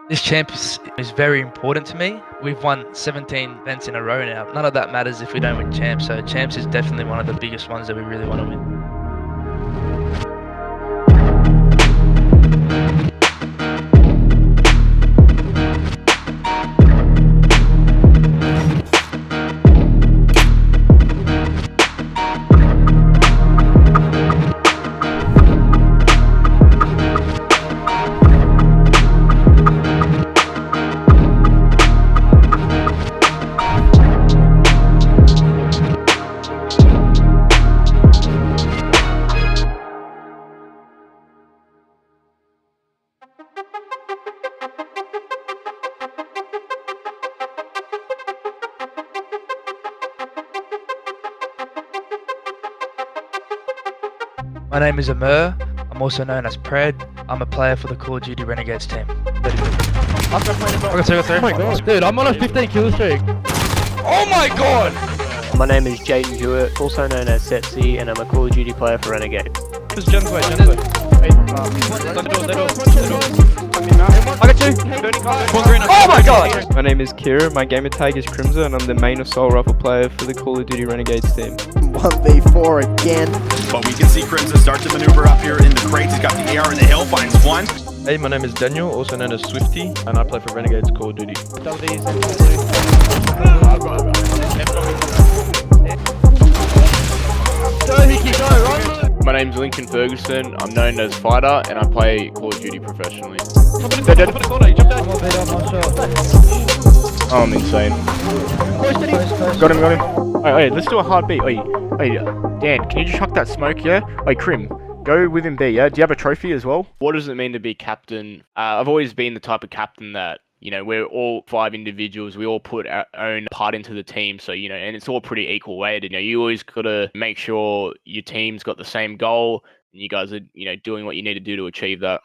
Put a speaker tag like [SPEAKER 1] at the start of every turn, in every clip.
[SPEAKER 1] This champ is very important to me. We've won 17 events in a row now. None of that matters if we don't win champs, so champs is definitely one of the biggest ones that we really want to win. My name is Amir. I'm also known as Pred. I'm a player for the Call of Duty Renegades team.
[SPEAKER 2] I got oh my god. Dude, I'm on a 15 kill streak.
[SPEAKER 1] Oh my god!
[SPEAKER 3] My name is Jaden Hewitt, also known as Setsi, and I'm a Call of Duty player for Renegades.
[SPEAKER 2] This is Jen's way. I got you! Oh my god!
[SPEAKER 4] My name is Kira, my gamer tag is Crimson, and I'm the main assault rifle player for the Call of Duty Renegades team.
[SPEAKER 5] 1v4 again.
[SPEAKER 6] But we can see Crimson start to maneuver up here in the crates. He's got the AR in the hill, finds one.
[SPEAKER 4] Hey, my name is Daniel, also known as Swifty, and I play for Renegades Call of Duty.
[SPEAKER 7] My name's Lincoln Ferguson, I'm known as Fighter, and I play Call of Duty professionally. Oh, I'm insane. Got him. Hey, let's do a hard beat. Hey, Dan, can you just chuck that smoke, yeah? Hey, Crim, go within B, yeah? Do you have a trophy as well? What does it mean to be captain? I've always been the type of captain that, you know, we're all 5 individuals, we all put our own part into the team, so, you know, and it's all pretty equal weighted. You know, you always gotta make sure your team's got the same goal, and you guys are, you know, doing what you need to do to achieve that.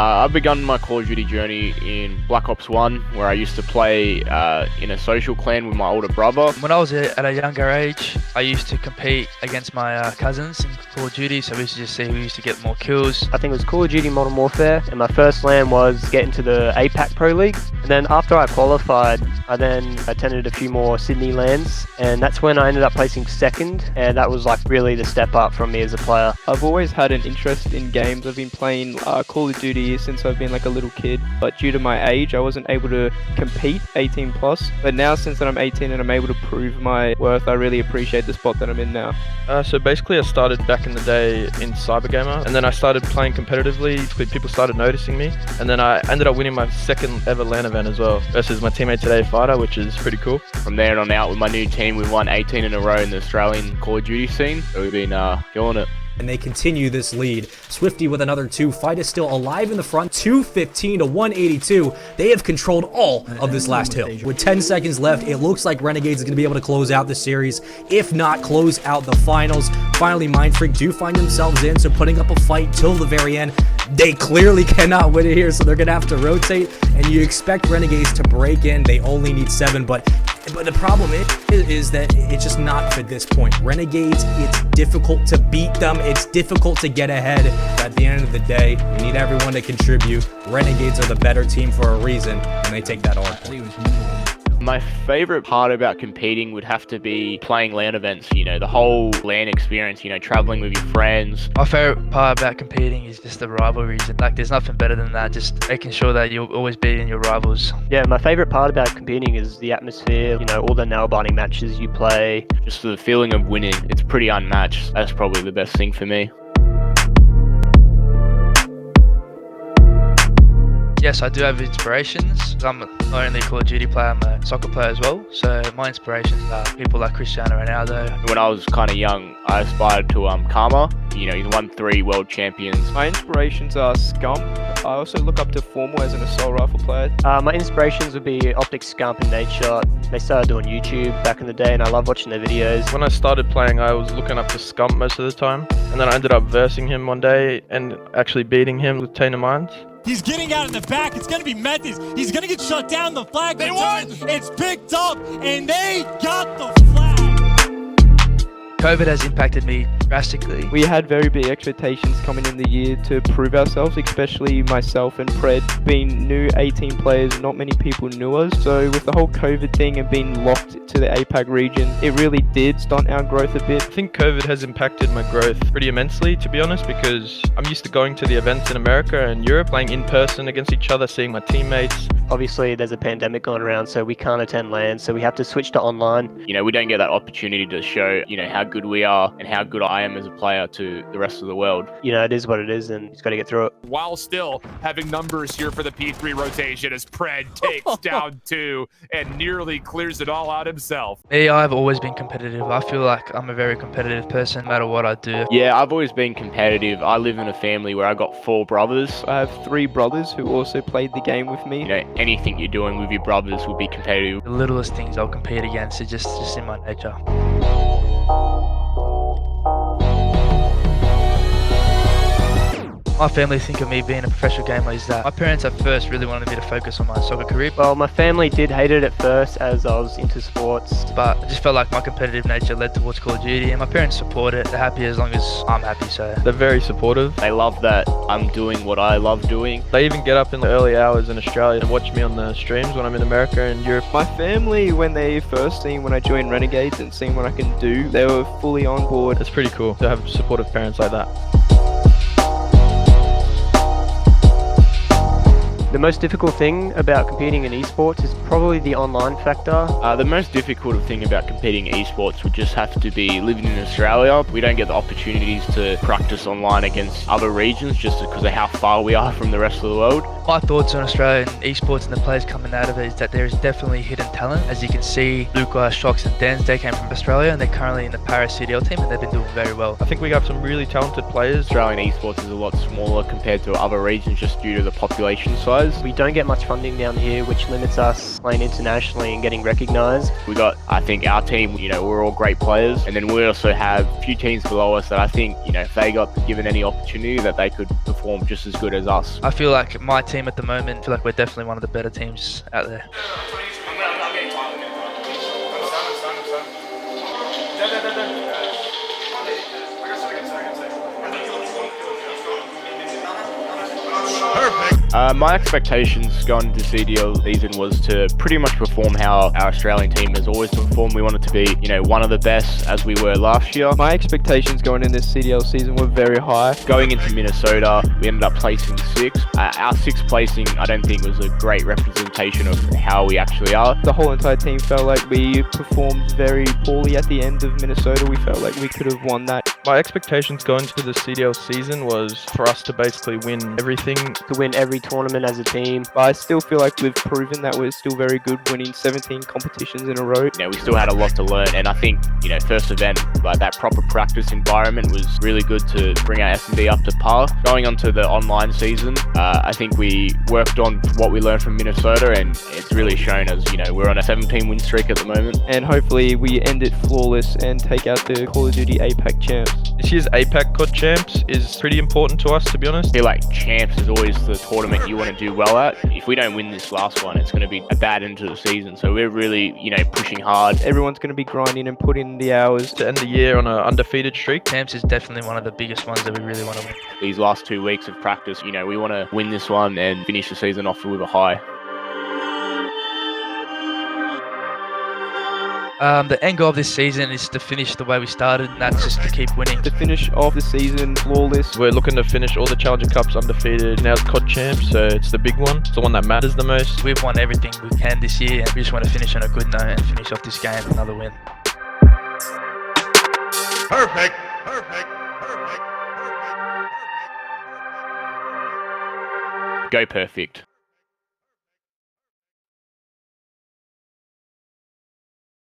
[SPEAKER 7] I've begun my Call of Duty journey in Black Ops 1, where I used to play in a social clan with my older brother.
[SPEAKER 1] When I was at a younger age, I used to compete against my cousins in Call of Duty, so we used to just see who used to get more kills.
[SPEAKER 3] I think it was Call of Duty Modern Warfare, and my first LAN was get into the APAC Pro League. And then after I qualified, I then attended a few more Sydney LANs, and that's when I ended up placing second, and that was like really the step up from me as a player.
[SPEAKER 4] I've always had an interest in games. I've been playing Call of Duty since I've been like a little kid, but due to my age I wasn't able to compete 18 plus, but now since that I'm 18 and I'm able to prove my worth, I really appreciate the spot that I'm in now. So basically I started back in the day in Cybergamer, and then I started playing competitively. People started noticing me, and then I ended up winning my second ever LAN event as well versus my teammate today, Fighter, which is pretty cool.
[SPEAKER 7] From there on out with my new team, we've won 18 in a row in the Australian Call of Duty scene, so we've been killing it.
[SPEAKER 8] And they continue this lead. Swifty with another 2. Fight is still alive in the front, 215 to 182. They have controlled all of this last hill. With 10 seconds left, it looks like Renegades is going to be able to close out the series, if not close out the finals. Finally, Mindfreak do find themselves in, so putting up a fight till the very end. They clearly cannot win it here, so they're going to have to rotate, and you expect Renegades to break in. They only need 7, but the problem is that it's just not at this point. Renegades, it's difficult to beat them. It's difficult to get ahead. But at the end of the day, you need everyone to contribute. Renegades are the better team for a reason, and they take that all.
[SPEAKER 7] My favorite part about competing would have to be playing LAN events, you know, the whole LAN experience, you know, traveling with your friends.
[SPEAKER 1] My favorite part about competing is just the rivalries. Like, there's nothing better than that, just making sure that you're always beating your rivals.
[SPEAKER 3] Yeah, my favorite part about competing is the atmosphere, you know, all the nail-biting matches you play.
[SPEAKER 7] Just the feeling of winning, it's pretty unmatched. That's probably the best thing for me.
[SPEAKER 1] Yes, I do have inspirations. I'm not only a Call of Duty player, I'm a soccer player as well. So my inspirations are people like Cristiano Ronaldo.
[SPEAKER 7] When I was kind of young, I aspired to Karma. You know, he's won 3 world champions.
[SPEAKER 4] My inspirations are Scump. I also look up to Formal as an assault rifle player.
[SPEAKER 3] My inspirations would be Optic Scump and Nate Shot. They started doing YouTube back in the day, and I love watching their videos.
[SPEAKER 4] When I started playing, I was looking up to Scump most of the time, and then I ended up versing him one day and actually beating him with Taint of Minds.
[SPEAKER 9] He's getting out in the back. It's going to be Metis. He's going to get shut down. The flag. They won. It's picked up, and they got the flag.
[SPEAKER 1] COVID has impacted me drastically.
[SPEAKER 4] We had very big expectations coming in the year to prove ourselves, especially myself and Pred. Being new 18 players, not many people knew us. So with the whole COVID thing and being locked to the APAC region, it really did stunt our growth a bit.
[SPEAKER 10] I think COVID has impacted my growth pretty immensely, to be honest, because I'm used to going to the events in America and Europe, playing in person against each other, seeing my teammates.
[SPEAKER 3] Obviously, there's a pandemic going around, so we can't attend LAN, so we have to switch to online.
[SPEAKER 7] You know, we don't get that opportunity to show, you know, how good we are and how good I am as a player to the rest of the world.
[SPEAKER 3] You know, it is what it is, and you've got to get through it.
[SPEAKER 6] While still having numbers here for the P3 rotation as Pred takes down 2 and nearly clears it all out himself.
[SPEAKER 1] Me, I've always been competitive. I feel like I'm a very competitive person no matter what I do.
[SPEAKER 7] Yeah, I've always been competitive. I live in a family where I got 4 brothers.
[SPEAKER 4] I have 3 brothers who also played the game with me.
[SPEAKER 7] You know, anything you're doing with your brothers will be competitive.
[SPEAKER 1] The littlest things I'll compete against. It's just in my nature. My family think of me being a professional gamer is that my parents at first really wanted me to focus on my soccer career.
[SPEAKER 3] Well, my family did hate it at first as I was into sports.
[SPEAKER 1] But I just felt like my competitive nature led towards Call of Duty, and my parents support it. They're happy as long as I'm happy, so.
[SPEAKER 10] They're very supportive.
[SPEAKER 7] They love that I'm doing what I love doing.
[SPEAKER 10] They even get up in the early hours in Australia and watch me on the streams when I'm in America and Europe.
[SPEAKER 4] My family, when they first seen when I joined Renegades and seen what I can do, they were fully on board.
[SPEAKER 10] It's pretty cool to have supportive parents like that.
[SPEAKER 3] The most difficult thing about competing in esports is probably the online factor.
[SPEAKER 7] The most difficult thing about competing in esports would just have to be living in Australia. We don't get the opportunities to practice online against other regions just because of how far we are from the rest of the world.
[SPEAKER 1] My thoughts on Australian esports and the players coming out of it is that there is definitely hidden talent. As you can see, Luca, Shocks and Dans, they came from Australia and they're currently in the Paris CDL team and they've been doing very well.
[SPEAKER 10] I think we have some really talented players.
[SPEAKER 7] Australian esports is a lot smaller compared to other regions just due to the population size.
[SPEAKER 3] We don't get much funding down here, which limits us playing internationally and getting recognised.
[SPEAKER 7] We got, I think, our team, you know, we're all great players. And then we also have a few teams below us that I think, you know, if they got given any opportunity that they could perform just as good as us.
[SPEAKER 1] I feel like my team at the moment, I feel like we're definitely one of the better teams out there.
[SPEAKER 6] My expectations going into CDL season was to pretty much perform how our Australian team has always performed. We wanted to be, you know, one of the best as we were last year.
[SPEAKER 4] My expectations going in this CDL season were very high.
[SPEAKER 6] Going into Minnesota, we ended up placing 6th. Our 6th placing, I don't think was a great representation of how we actually are.
[SPEAKER 4] The whole entire team felt like we performed very poorly at the end of Minnesota. We felt like we could have won that.
[SPEAKER 10] My expectations going into the CDL season was for us to basically win everything.
[SPEAKER 3] To win every tournament as a team.
[SPEAKER 4] But I still feel like we've proven that we're still very good, winning 17 competitions in a row.
[SPEAKER 6] You know, we still had a lot to learn, and I think, you know, first event, like that proper practice environment was really good to bring our S&D up to par. Going on to the online season, I think we worked on what we learned from Minnesota, and it's really shown as, you know, we're on a 17 win streak at the moment.
[SPEAKER 4] And hopefully we end it flawless and take out the Call of Duty APAC Champs.
[SPEAKER 10] This year's APAC CoD Champs is pretty important to us, to be honest.
[SPEAKER 6] I feel like Champs is always the tournament you want to do well at. If we don't win this last one, it's going to be a bad end to the season. So we're really, you know, pushing hard.
[SPEAKER 4] Everyone's going to be grinding and putting in the hours
[SPEAKER 10] to end the year on an undefeated streak.
[SPEAKER 1] Champs is definitely one of the biggest ones that we really want to win.
[SPEAKER 6] These last 2 weeks of practice, you know, we want to win this one and finish the season off with a high.
[SPEAKER 1] The end goal of this season is to finish the way we started, and that's just to keep winning.
[SPEAKER 4] To finish off the season flawless.
[SPEAKER 10] We're looking to finish all the Challenger Cups undefeated. Now it's CoD Champs, so it's the big one. It's the one that matters the most.
[SPEAKER 1] We've won everything we can this year, and we just want to finish on a good note and finish off this game with another win.
[SPEAKER 6] Perfect. Go perfect.